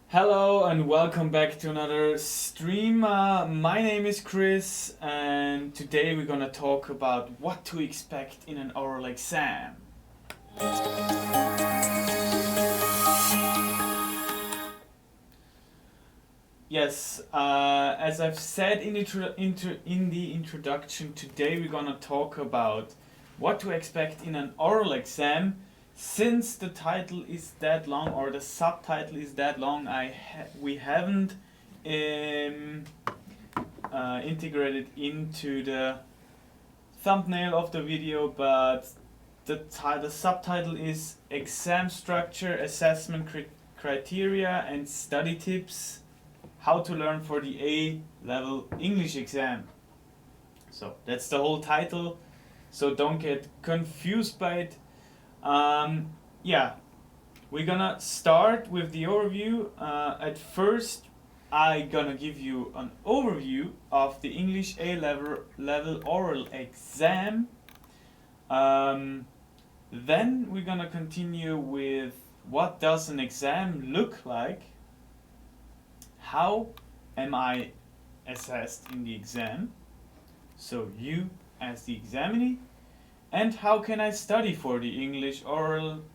Hello and welcome back to another stream. My name is Chris, and today we're gonna talk about what to expect in an oral exam. Yes, as I've said in the introduction, today we're gonna talk about what to expect in an oral exam. Since the title is that long, or the subtitle is that long, we haven't integrated into the thumbnail of the video, but the subtitle is Exam Structure, Assessment Criteria and Study Tips, How to Learn for the A-Level English Exam. So that's the whole title, so don't get confused by it. Yeah, we're gonna start with the overview. At first, I'm gonna give you an overview of the English A-level oral exam. Then we're gonna continue with what does an exam look like? How am I assessed in the exam? So you as the examinee. And how can I study for the English A-level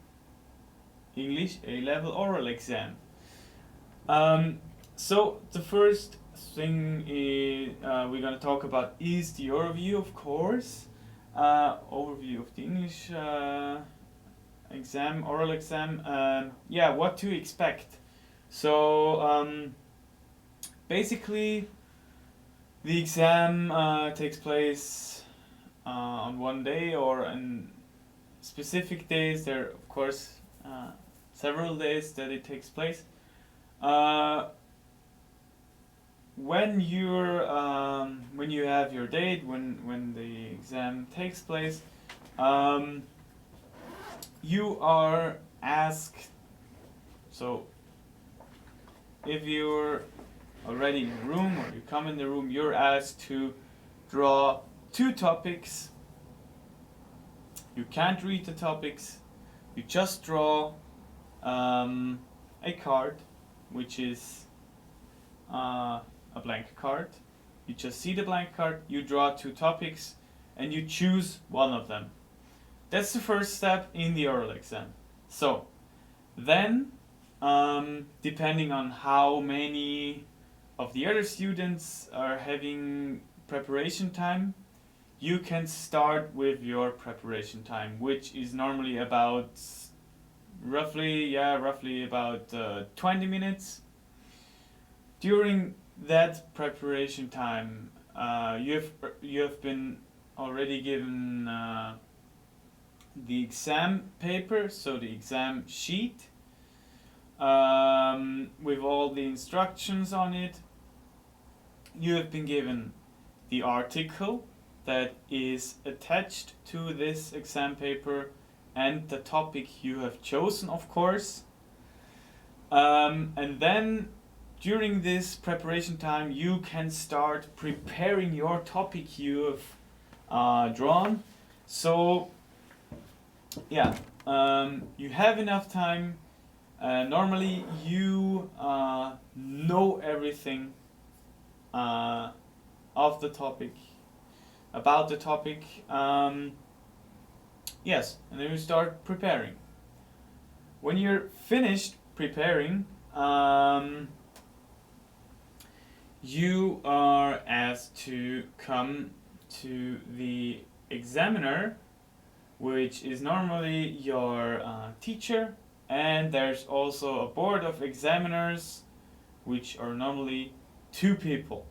oral exam? So the first thing we're gonna talk about is the overview, of course. Overview of the English exam, oral exam. Yeah, what to expect. So basically, the exam takes place on one day or on specific days. There are, of course, several days that it takes place. When you have your date, when the exam takes place, you are asked. So, if you're already in the room or you come in the room, you're asked to draw two topics. You can't read the topics. You just draw a card, which is a blank card. You just see the blank card, you draw two topics, and you choose one of them. That's the first step in the oral exam. So, then, depending on how many of the other students are having preparation time, you can start with your preparation time, which is normally about roughly about 20 minutes. During that preparation time, you have been already given the exam paper, so the exam sheet, with all the instructions on it. You have been given the article that is attached to this exam paper and the topic you have chosen, of course. And then during this preparation time, you can start preparing your topic you have drawn. So, yeah, you have enough time. Normally, you know everything of the topic, about the topic. Yes, and then you start preparing. When you're finished preparing, you are asked to come to the examiner, which is normally your teacher, and there's also a board of examiners, which are normally two people.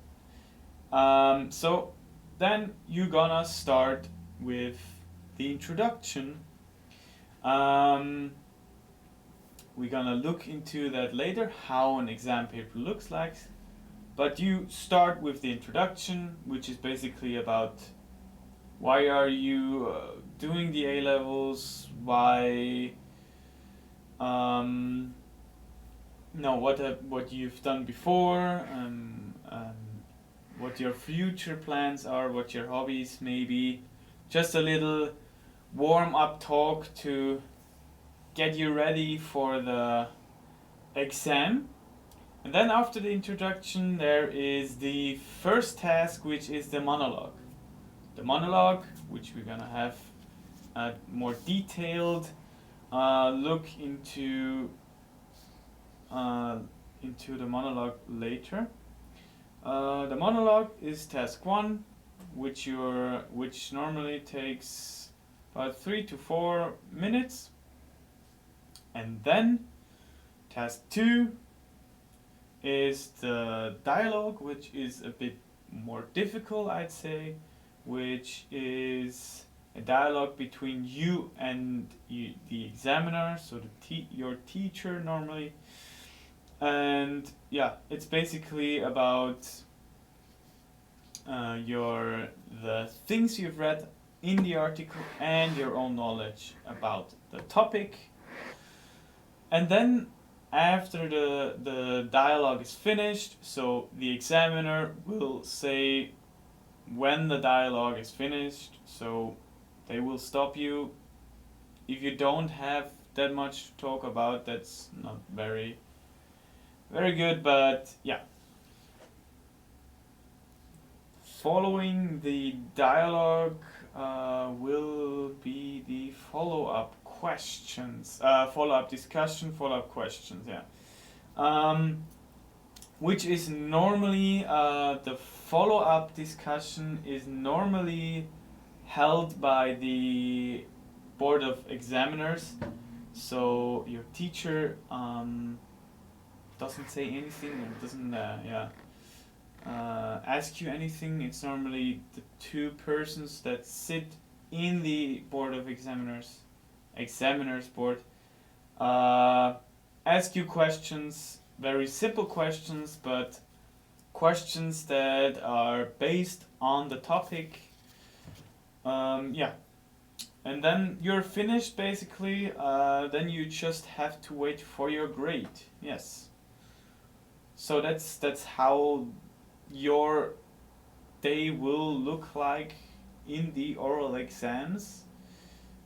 So then you're gonna start with the introduction. We're gonna look into that later, how an exam paper looks like. But you start with the introduction, which is basically about why are you doing the A-levels, why, what you've done before, what your future plans are, what your hobbies may be. Just a little warm-up talk to get you ready for the exam. And then after the introduction, there is the first task, which is the monologue. The monologue, which we're gonna have a more detailed look into the monologue later. The monologue is task 1, which normally takes about 3 to 4 minutes. And then task 2 is the dialogue, which is a bit more difficult, I'd say, which is a dialogue between you and the examiner, so your teacher normally. And yeah, it's basically about the things you've read in the article and your own knowledge about the topic. And then after the dialogue is finished, so the examiner will say when the dialogue is finished, so they will stop you. If you don't have that much to talk about, that's not very good, but yeah. Following the dialogue will be the follow-up questions, follow-up discussion, follow-up questions, yeah. Which is normally, the follow-up discussion is normally held by the board of examiners. So your teacher doesn't say anything and doesn't, ask you anything. It's normally the 2 persons that sit in the board of examiners board, ask you questions, very simple questions, but questions that are based on the topic. Yeah, and then you're finished basically. Then you just have to wait for your grade. Yes. So that's how your day will look like in the oral exams,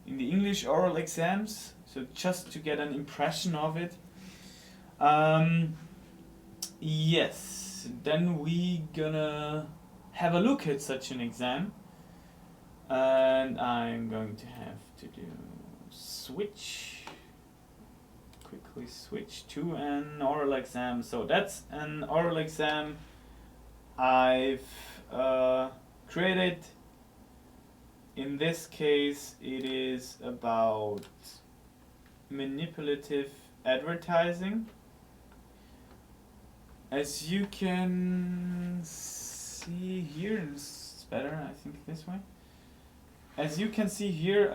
in the English oral exams. So just to get an impression of it. Yes, then we gonna have a look at such an exam, and I'm going to have to do quickly switch to an oral exam. So that's an oral exam I've created. In this case, it is about manipulative advertising. As you can see here, it's better, I think, this way. As you can see here,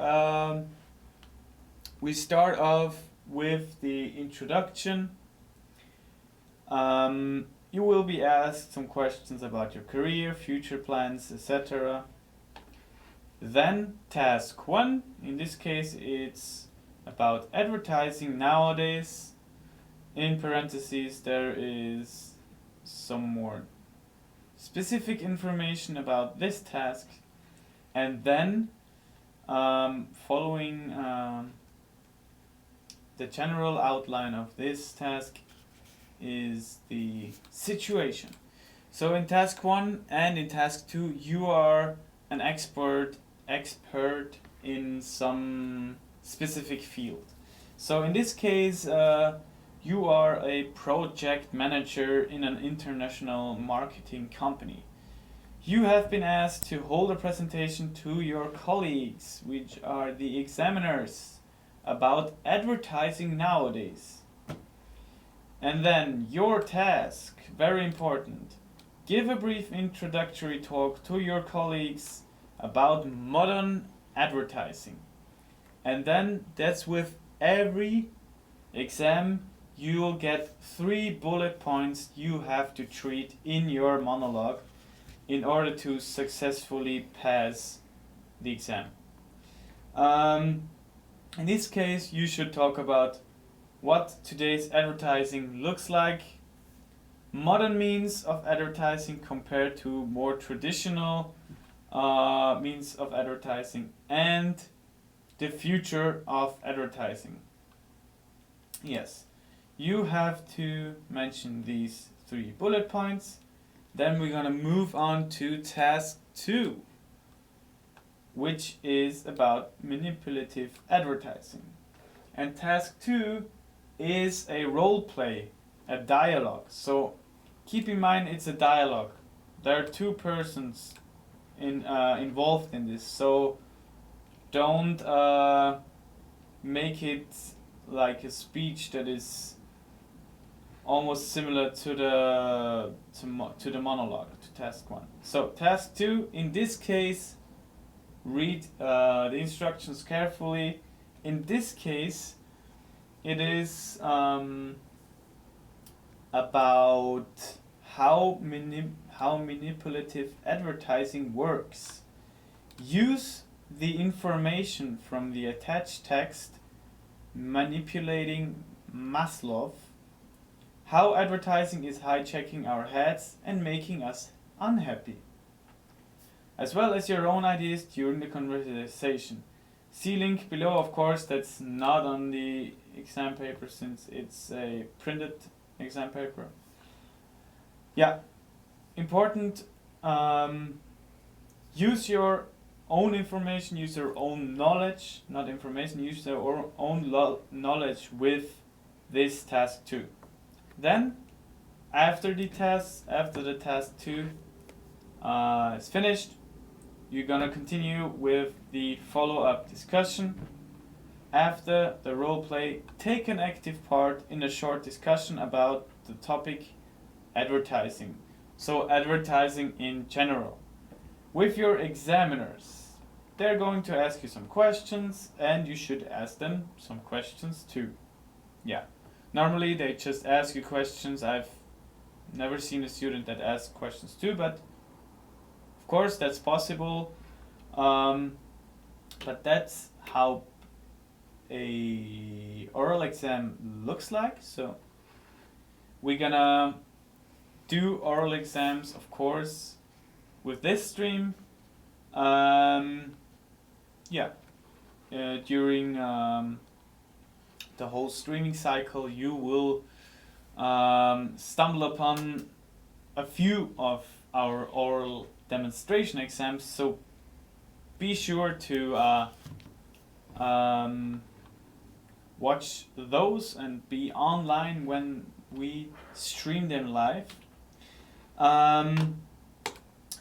we start off with the introduction. You will be asked some questions about your career, future plans, etc. Then task 1, in this case it's about advertising nowadays. In parentheses there is some more specific information about this task. And then following the general outline of this task is the situation. So in task 1 and in task 2 you are an expert in some specific field. So in this case you are a project manager in an international marketing company. You have been asked to hold a presentation to your colleagues, which are the examiners, about advertising nowadays. And then your task, very important, give a brief introductory talk to your colleagues about modern advertising. And then that's with every exam you'll get 3 bullet points you have to treat in your monologue in order to successfully pass the exam. In this case, you should talk about what today's advertising looks like, modern means of advertising compared to more traditional means of advertising, and the future of advertising. Yes, you have to mention these 3 bullet points. Then we're gonna move on to task 2, which is about manipulative advertising. And task 2 is a role play, a dialogue. So keep in mind it's a dialogue. There are 2 persons involved in this. So don't make it like a speech that is almost similar to the monologue, to task 1. So task 2, in this case, read the instructions carefully. In this case, it is about how manipulative advertising works. Use the information from the attached text, manipulating Maslow, how advertising is hijacking our heads and making us unhappy, as well as your own ideas during the conversation. See link below, of course, that's not on the exam paper since it's a printed exam paper. Yeah, important, use your own information, use your own knowledge, not information, use your own knowledge with this task 2. Then, after the task 2 is finished, you're gonna continue with the follow-up discussion. After the role play, take an active part in a short discussion about the topic advertising. So advertising in general. With your examiners, they're going to ask you some questions and you should ask them some questions too. Yeah. Normally they just ask you questions. I've never seen a student that asks questions too, but of course that's possible. But that's how a oral exam looks like. So we're gonna do oral exams, of course, with this stream. During the whole streaming cycle, you will stumble upon a few of our oral demonstration exams. So be sure to watch those and be online when we stream them live.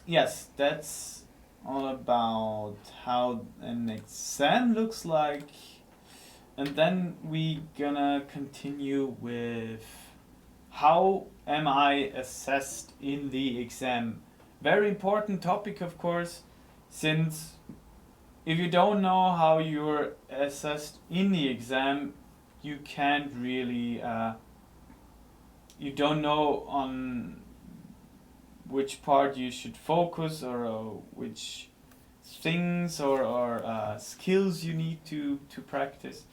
Yes, that's all about how an exam looks like. And then we gonna continue with how am I assessed in the exam. Very important topic, of course, since if you don't know how you're assessed in the exam, you can't really, you don't know on which part you should focus or which things or skills you need to practice.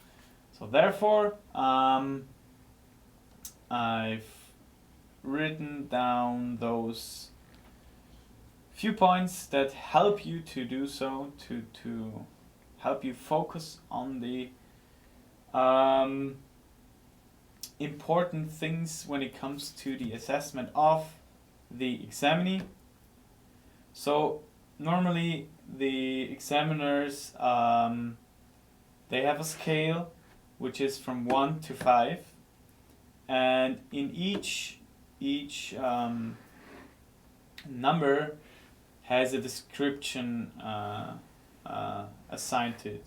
So therefore, I've written down those few points that help you to do so, to help you focus on the important things when it comes to the assessment of the examinee. So normally the examiners, they have a scale which is from 1 to 5, and in each number has a description assigned to it.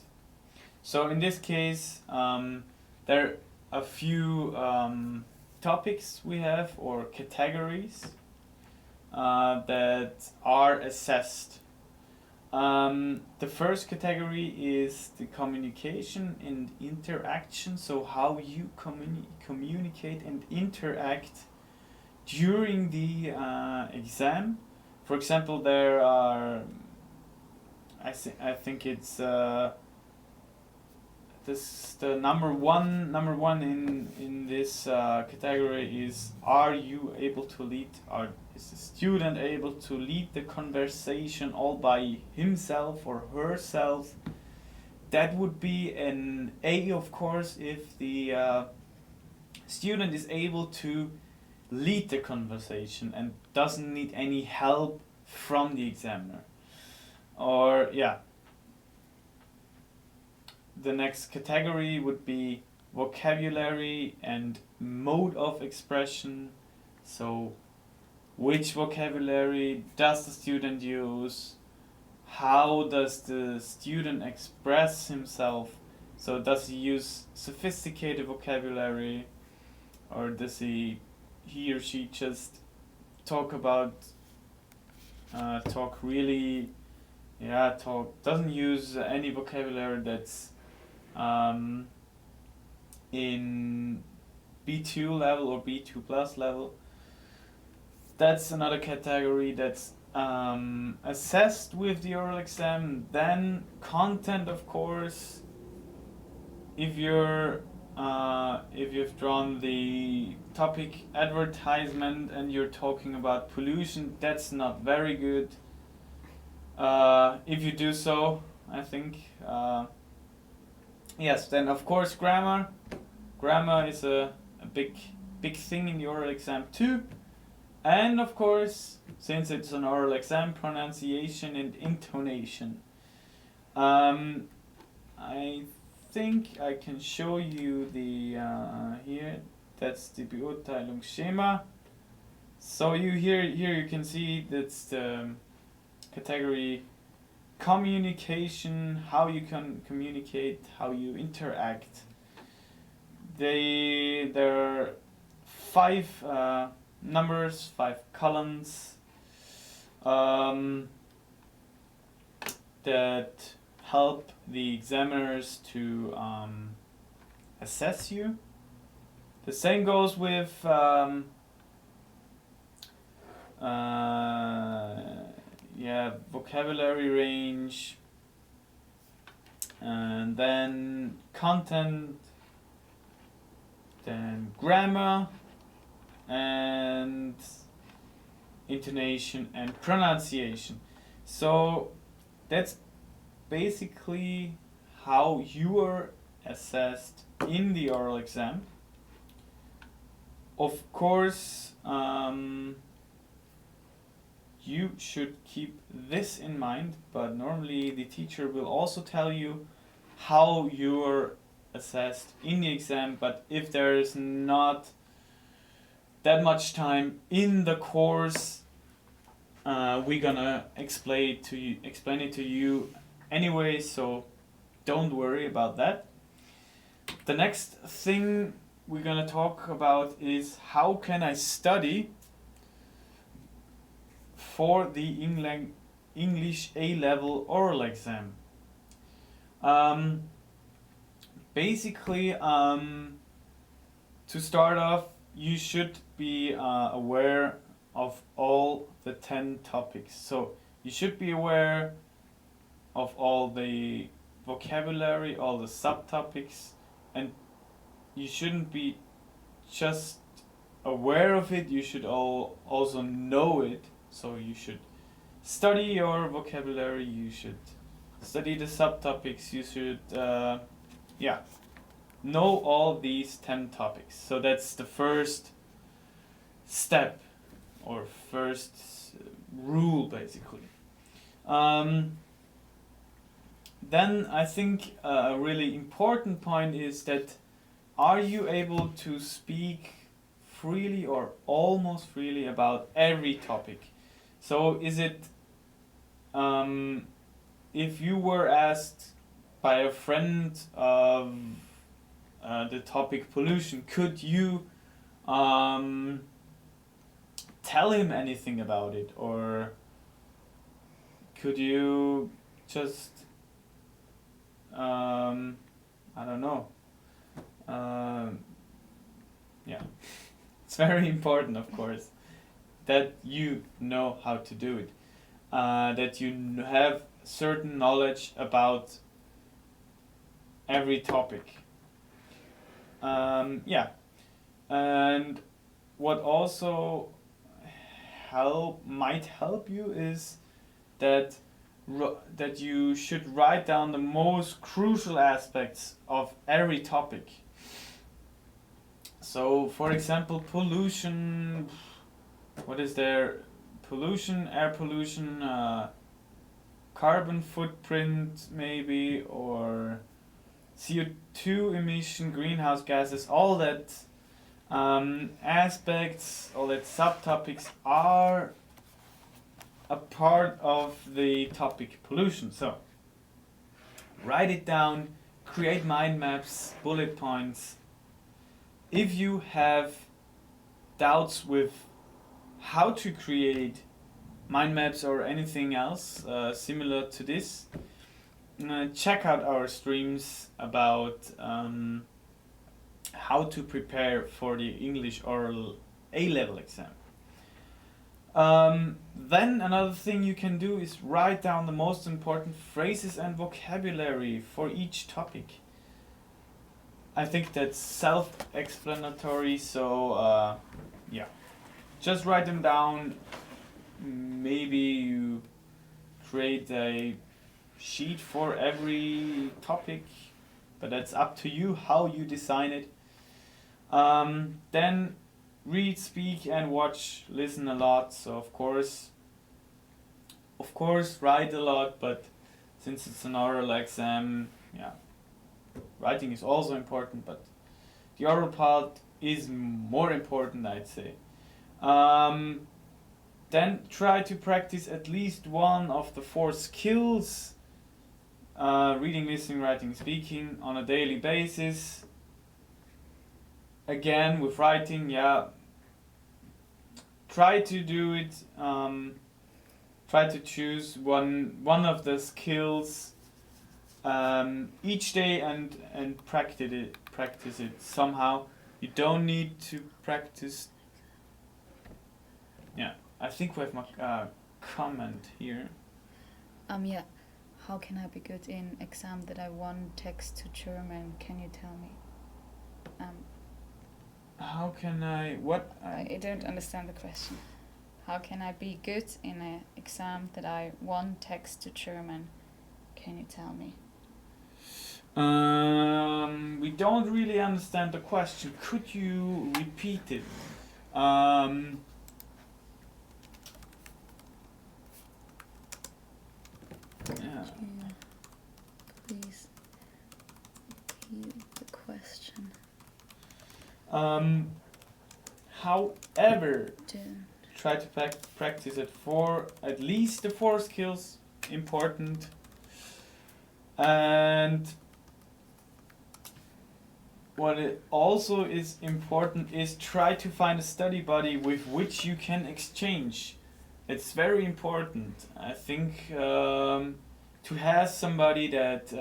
So in this case, there are a few topics we have, or categories, that are assessed. The first category is the communication and interaction, so how you communicate and interact during the exam. For example, there are, I think it's the number one in this category is, are you able to lead, is the student able to lead the conversation all by himself or herself? That would be an A, of course, if the student is able to lead the conversation and doesn't need any help from the examiner. Or yeah, the next category would be vocabulary and mode of expression. So which vocabulary does the student use? How does the student express himself? So does he use sophisticated vocabulary, or does he or she just talk really, doesn't use any vocabulary that's in B2 level or B2 plus level. That's another category that's assessed with the oral exam. Then content, of course. If you've drawn the topic advertisement and you're talking about pollution, that's not very good. If you do so, I think. Yes, then of course grammar. Grammar is a big thing in the oral exam too. And of course, since it's an oral exam, pronunciation and intonation. I think I can show you the here. That's the Beurteilungsschema. So here you can see that's the category communication, how you can communicate, how you interact. There are 5 numbers, 5 columns that help the examiners to assess you. The same goes with vocabulary range, and then content, then grammar, and intonation and pronunciation. So that's basically how you are assessed in the oral exam. Of course, you should keep this in mind, but normally the teacher will also tell you how you're assessed in the exam. But if there is not that much time in the course, we're gonna explain it to you anyway, so don't worry about that. The next thing we're gonna talk about is how can I study for the English A-level oral exam. Basically, to start off, you should be aware of all the 10 topics. So you should be aware of all the vocabulary, all the subtopics, and you shouldn't be just aware of it, you should also know it. So you should study your vocabulary, you should study the subtopics, you should know all these 10 topics. So that's the first step or first rule basically. Then I think a really important point is that are you able to speak freely or almost freely about every topic? So is it, if you were asked by a friend of the topic pollution, could you tell him anything about it, or could you just I don't know. It's very important, of course, that you know how to do it, that you have certain knowledge about every topic. And what also might help you is that you should write down the most crucial aspects of every topic. So, for example, pollution. What is there? Pollution, air pollution, carbon footprint, maybe, or CO2 emission, greenhouse gases, all that aspects, all that subtopics are a part of the topic pollution. So, write it down, create mind maps, bullet points. If you have doubts with how to create mind maps or anything else similar to this, check out our streams about how to prepare for the English oral A-level exam. Then another thing you can do is write down the most important phrases and vocabulary for each topic. I think that's self-explanatory, so yeah. Just write them down. Maybe you create a sheet for every topic, but that's up to you how you design it. Then read, speak, and watch, listen a lot. So of course, write a lot, but since it's an oral exam, yeah, writing is also important, but the oral part is more important, I'd say. Then try to practice at least one of the 4 skills, reading, listening, writing, speaking, on a daily basis. Again, with writing, yeah, try to do it, try to choose one of the skills each day and practice it somehow. You don't need to practice. Yeah, I think we have a comment here. Yeah. How can I be good in exam that I want text to German? Can you tell me? How can I what? I don't understand the question. How can I be good in an exam that I want text to German? Can you tell me? We don't really understand the question. Could you repeat it? Yeah. Please repeat the question. However, try to practice it for at least the 4 skills, important. And what it also is important is try to find a study buddy with which you can exchange. It's very important. I think to have somebody that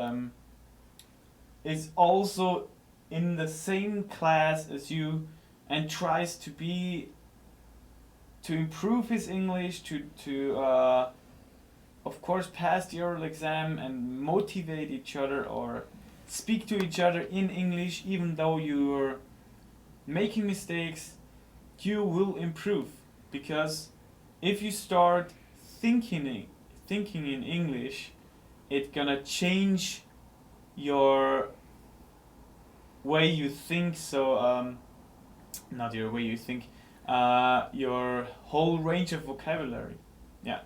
is also in the same class as you and tries to improve his English, to of course pass the oral exam and motivate each other or speak to each other in English, even though you're making mistakes, you will improve, because if you start thinking in English, it's gonna change your way you think. So not your way you think, your whole range of vocabulary. Yeah.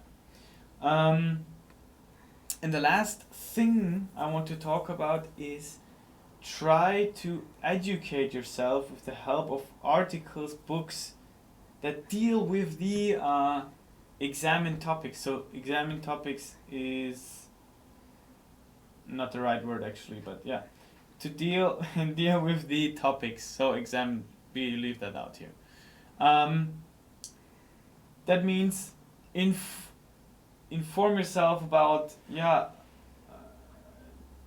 And the last thing I want to talk about is try to educate yourself with the help of articles, books that deal with the examine topics. So examine topics is not the right word actually, but yeah, to deal with the topics. So examine, we leave that out here. That means inform yourself about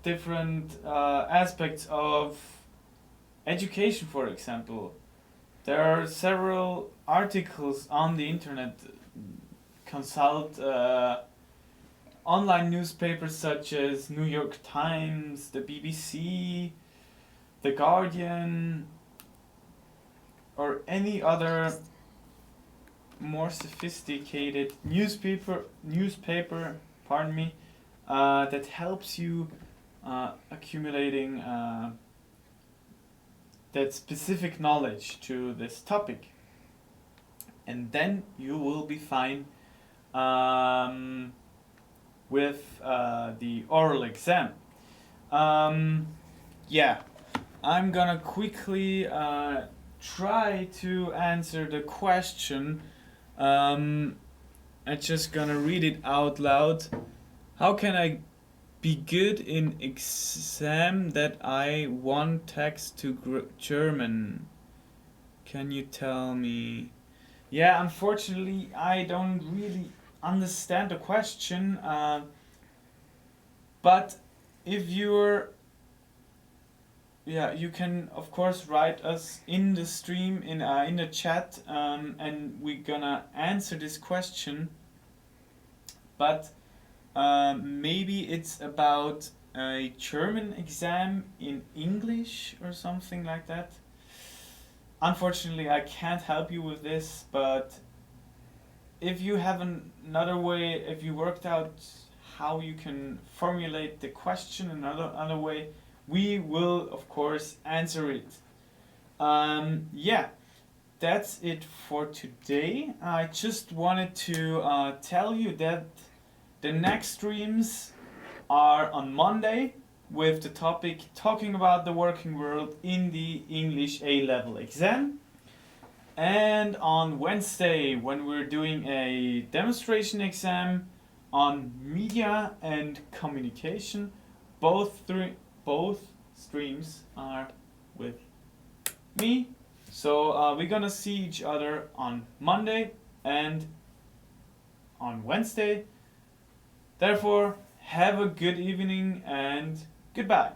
different aspects of education. For example, there are several articles on the internet. Consult online newspapers such as New York Times, the BBC, the Guardian, or any other more sophisticated newspaper, that helps you accumulating that specific knowledge to this topic, and then you will be fine with the oral exam. Yeah, I'm gonna quickly try to answer the question. I'm just gonna read it out loud. How can I be good in exam that I want text to German? Can you tell me? Yeah, unfortunately, I don't really understand the question. But if you're, yeah, you can of course write us in the stream in the chat, and we're gonna answer this question. But maybe it's about a German exam in English or something like that. Unfortunately, I can't help you with this, but if you have another way, if you worked out how you can formulate the question another way, we will of course answer it. Yeah, that's it for today. I just wanted to tell you that the next streams are on Monday with the topic talking about the working world in the English A-level exam. And on Wednesday, when we're doing a demonstration exam on media and communication, both streams are with me. So we're gonna see each other on Monday and on Wednesday. Therefore, have a good evening and goodbye.